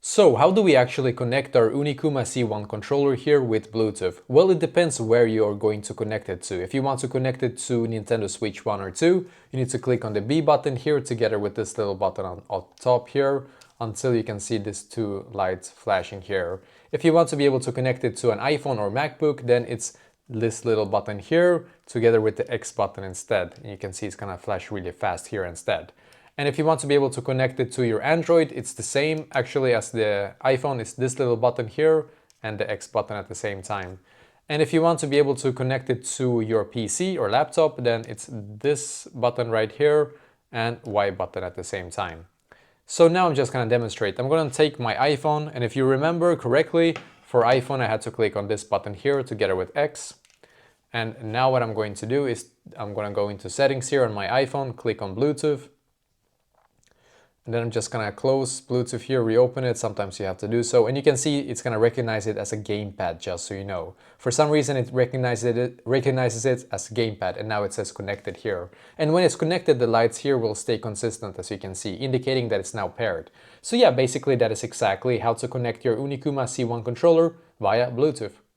So how do we actually connect our ONIKUMA C1 controller here with Bluetooth? Well, it depends where you're going to connect it to. If you want to connect it to Nintendo Switch 1 or 2, you need to click on the B button here together with this little button on top here until you can see these two lights flashing here. If you want to be able to connect it to an iPhone or MacBook, then it's this little button here together with the X button instead. And you can see it's gonna flash really fast here instead. And if you want to be able to connect it to your Android, it's the same actually as the iPhone. It's this little button here and the X button at the same time. And if you want to be able to connect it to your PC or laptop, then it's this button right here and Y button at the same time. So now I'm just going to demonstrate. I'm going to take my iPhone, and if you remember correctly, for iPhone I had to click on this button here together with X. And now what I'm going to do is I'm going to go into settings here on my iPhone, click on Bluetooth. And then I'm just gonna close Bluetooth here, reopen it. Sometimes you have to do so. And you can see it's gonna recognize it as a gamepad, just so you know. For some reason it recognizes it as gamepad, and now it says connected here. And when it's connected, the lights here will stay consistent, as you can see, indicating that it's now paired. So yeah, basically that is exactly how to connect your ONIKUMA C1 controller via Bluetooth.